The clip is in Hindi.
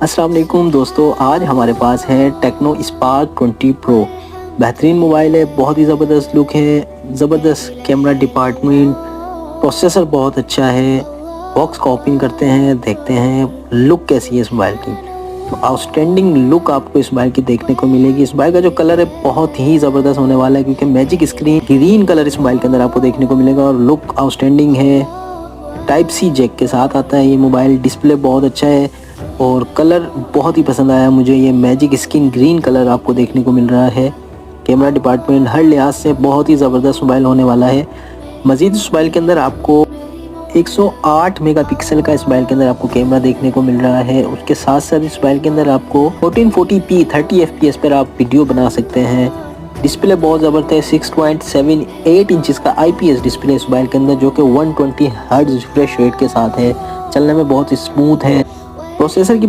अस्सलाम वालेकुम दोस्तों, आज हमारे पास है टेक्नो स्पार्क 20 प्रो। बेहतरीन मोबाइल है, बहुत ही ज़बरदस्त लुक है, ज़बरदस्त कैमरा डिपार्टमेंट, प्रोसेसर बहुत अच्छा है। बॉक्स का ओपन करते हैं, देखते हैं लुक कैसी है इस मोबाइल की। तो आउटस्टैंडिंग लुक आपको इस मोबाइल की देखने को मिलेगी। इस मोबाइल का जो कलर है बहुत ही ज़बरदस्त होने वाला है, क्योंकि मैजिक स्क्रीन ग्रीन कलर इस मोबाइल के अंदर आपको देखने को मिलेगा और लुक आउटस्टैंडिंग है। टाइप सी जैक के साथ आता है ये मोबाइल। डिस्प्ले बहुत अच्छा है और कलर बहुत ही पसंद आया मुझे। ये मैजिक स्किन ग्रीन कलर आपको देखने को मिल रहा है। कैमरा डिपार्टमेंट हर लिहाज से बहुत ही ज़बरदस्त मोबाइल होने वाला है। मज़ीद इस मोबाइल के अंदर आपको 108 मेगापिक्सल का इस मोबाइल के अंदर आपको कैमरा देखने को मिल रहा है। उसके साथ साथ इस मोबाइल के अंदर आपको 1440p 30 fps पर आप वीडियो बना सकते हैं। डिस्प्ले बहुत ज़बरदस्त है, 6.78 इंचज़ का IPS डिस्प्ले इस मोबाइल के अंदर, जो कि 120 हर्ट्ज़ रिफ्रेश रेट के साथ है। चलने में बहुत स्मूथ है। प्रोसेसर की